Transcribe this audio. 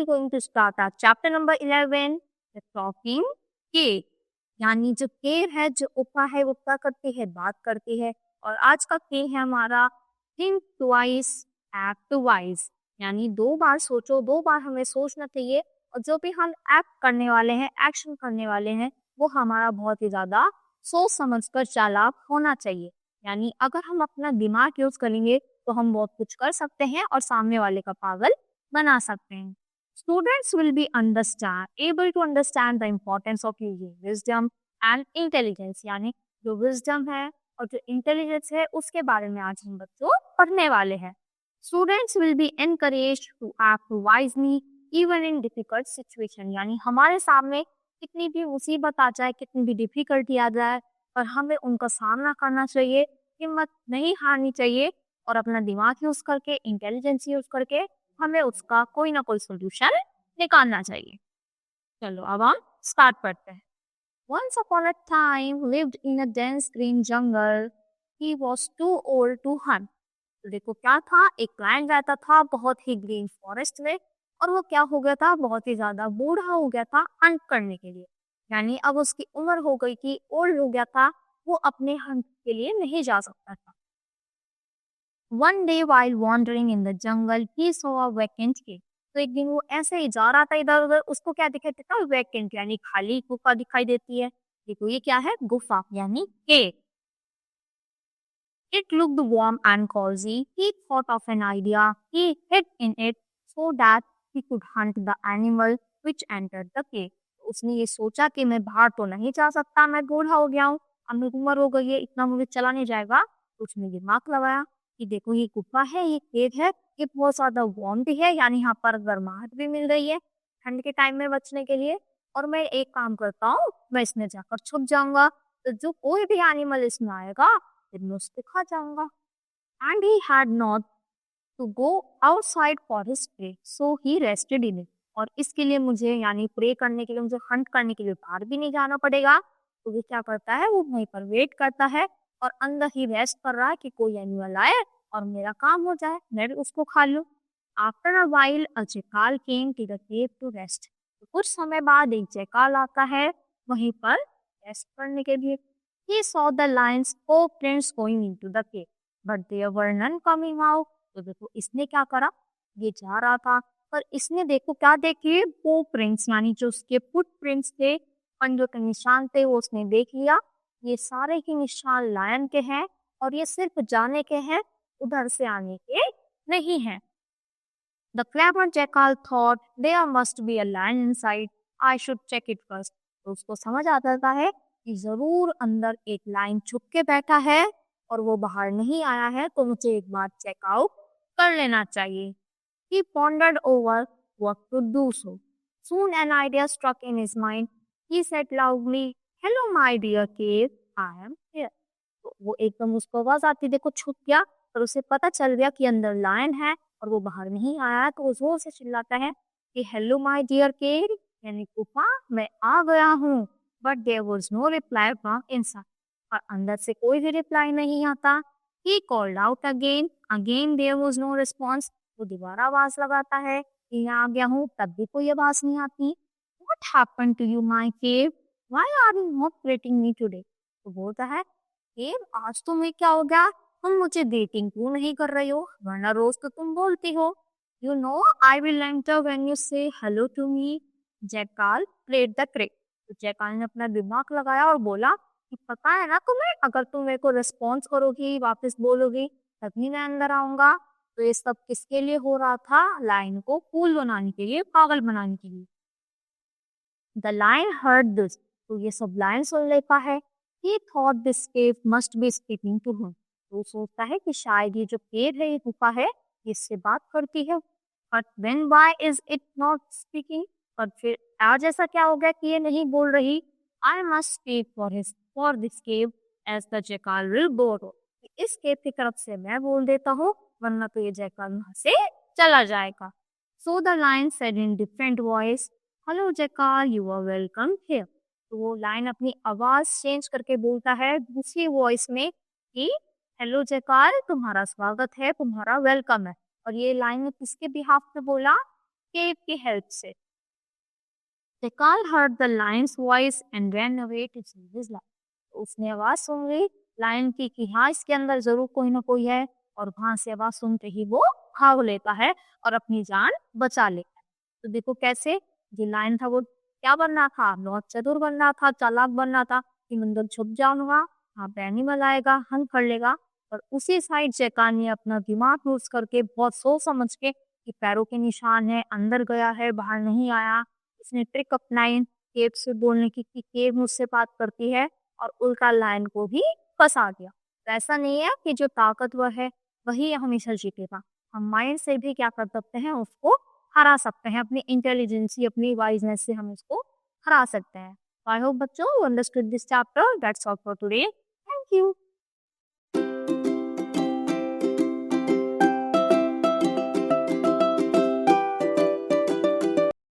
going to start our chapter number 11, the talking cave. यानी जो केव है, जो उपा है, वो क्या करती है, बात करती है। और आज का के है हमारा थिंक ट्वाइस एक्ट वाइज, यानी 2 बार सोचो, 2 बार हमें सोचना चाहिए। और जो भी हम एक्ट करने वाले हैं, एक्शन करने वाले हैं, वो हमारा बहुत ही ज्यादा सोच समझकर चालाक होना चाहिए। यानी अगर हम अपना दिमाग यूज करेंगे तो हम बहुत कुछ कर सकते हैं और सामने वाले का पागल बना सकते हैं। Students will be able to understand the importance of using wisdom and intelligence, यानी जो wisdom है और जो intelligence है उसके बारे में आज हम बच्चों पढ़ने वाले हैं। Students will be encouraged to act wisely even in difficult situation, यानी हमारे सामने कितनी भी मुसीबत आ जाए, कितनी भी डिफिकल्टी आ जाए, पर हमें उनका सामना करना चाहिए, हिम्मत नहीं हारनी चाहिए और अपना दिमाग यूज करके, इंटेलिजेंस यूज करके हमें उसका कोई ना कोई सोल्यूशन निकालना चाहिए। चलो अब हम स्टार्ट करते हैं। Once upon a time lived in a dense green jungle. He was too old to hunt. तो देखो क्या था, एक लायन रहता था बहुत ही ग्रीन फॉरेस्ट में, और वो क्या हो गया था, बहुत ही ज्यादा बूढ़ा हो गया था हंट करने के लिए। यानी अब उसकी उम्र हो गई थी, ओल्ड हो गया था, वो अपने हंट के लिए नहीं जा सकता था। One day while wandering in the jungle, he saw a vacant cave. तो एक दिन वो ऐसे ही जा रहा था इधर उधर, उसको क्या दिखाई देता है, वैकेंट यानी खाली गुफा दिखाई देती है। देखो ये क्या है, गुफा यानी केव। It looked warm and cozy. He thought of an idea. He hid in it so that he could hunt the animal which entered the cave. उसने ये सोचा कि मैं बाहर तो नहीं जा सकता, मैं बूढ़ा हो गया हूँ, अब मेरी उम्र हो गई है, इतना मुझे चला नहीं जाएगा। तो उसने दिमाग लगाया कि देखो ये गुफा है, ये केव है, ये बहुत ज्यादा वार्म भी है, यानी यहाँ पर गर्माहट भी मिल रही है ठंड के टाइम में बचने के लिए। और मैं एक काम करता हूँ, मैं इसमें जाकर छुप जाऊंगा, तो जो कोई भी एनिमल इसमें आएगा फिर मैं उसको खा जाऊंगा। And he had not to go outside for his prey, so he rested in it. और इसके लिए मुझे, यानी प्रे करने के लिए, मुझे हंट करने के लिए बाहर भी नहीं जाना पड़ेगा। तो वो क्या करता है, वो वहीं पर वेट करता है और अंदर ही रेस्ट कर रहा है कि कोई एनिमल आए और मेरा काम हो जाए, मैं भी उसको खा लूं। After a while a jackal came to the cave to rest. तो कुछ समय बाद एक जैकाल आता है वहीं पर रेस्ट करने के लिए। He saw the lion's footprints going into the cave, but there were none coming out. तो देखो इसने क्या करा, ये जा रहा था पर इसने देखो क्या देखे, वो प्रिंट्स यानी जो उसके फुट प्रिंट्स थे, पंजों के निशान थे, वो उसने देख लिया। ये सारे ही निशान लायन के हैं और ये सिर्फ जाने के हैं, उधर से आने के नहीं हैं। The clever jackal thought there must be a lion inside. I should check it first. तो उसको समझ आ जाता है कि जरूर अंदर एक लाइन छुप के बैठा है और वो बाहर नहीं आया है, तो मुझे एक बार चेकआउट कर लेना चाहिए। He pondered over what to do so. Soon an idea struck in his mind. He said loudly, "Hello, my dear cave. I am here." तो वो एकदम उसको आवाज आती देखो छुप गया, पर उसे पता चल गया कि अंदर लायन है और वो बाहर नहीं आया है, तो वो जोर से चिल्लाता है कि हेलो माय डियर केव, यानी गुफा, मैं आ गया हूँ। But there was no reply from inside, और अंदर से कोई भी रिप्लाई नहीं आता। He called out again, again there was no response. वो दोबारा आवाज लगाता है कि मैं आ गया हूँ, तब भी कोई आवाज नहीं आती। What happened to you my cave, why are you not greeting me today. तो बोलता है केव, आज तुम्हें क्या हो गया, तुम मुझे ग्रीटिंग क्यों नहीं कर रही हो, वरना रोज तो तुम बोलती हो। You know I will enter when you say hello to me. Jackal played the trick. तो जैकाल ने अपना दिमाग लगाया और बोला कि पता है ना तुम्हें, अगर तुम मेरे को रिस्पॉन्स करोगी, वापस बोलोगी, तभी मैं अंदर आऊंगा। तो ये सब किसके लिए हो रहा था, लाइन को फूल बनाने के लिए, पागल बनाने के लिए। The lion heard this. तो ये सब लाइन सुन लेता है। He thought this cave must be speaking to him. तो सोचता है कि शायद ये जो केव है, ये गुफा है, ये इससे बात करती है। But then why is it not speaking. पर फिर आज ऐसा क्या हो गया कि ये नहीं बोल रही। I must speak for this cave as the jackal will go. इस केव की तरफ से मैं बोल देता हूँ, वरना तो ये जैकाल वहां से चला जाएगा। So the lion said in different voice, hello jackal, you are welcome here. तो वो लाइन अपनी आवाज चेंज करके बोलता है दूसरी वॉइस में कि हेलो जैकाल, तुम्हारा स्वागत है, तुम्हारा वेलकम है। और ये लाइन ने किसके बिहाफ पे बोला, केव की हेल्प से। The Carl heard the lion's voice and ran away to save his life. तो उसने आवाज सुन ली लायन की कि हाँ इसके अंदर जरूर कोई ना कोई है, और वहां से आवाज सुनते ही वो भाग लेता है और अपनी जान बचा लेता है। तो देखो कैसे जो लायन था वो क्या बनना था, बहुत चतुर बनना था, चालाक बनना था कि मैं अंदर छुप जाऊंगा, हाँ एनिमल आएगा हंट कर लेगा। और उसी साइड जैकान ने अपना दिमाग यूज करके बहुत सोच समझ के कि पैरों के निशान है, अंदर गया है बाहर नहीं आया, उसने ट्रिक अपनाई केव से बोलने की कि केव मुझसे बात करती है, और उल्टा लायन को भी फंसा दिया। तो ऐसा नहीं है कि जो ताकतवर है वही हमेशा जीतेगा, हम माइंड से भी क्या कर सकते हैं उसको हरा सकते हैं, अपनी इंटेलिजेंसी अपनी वाइजनेस से हम इसको हरा सकते हैं। आई होप बच्चों you understood this chapter. That's all for today. Thank you.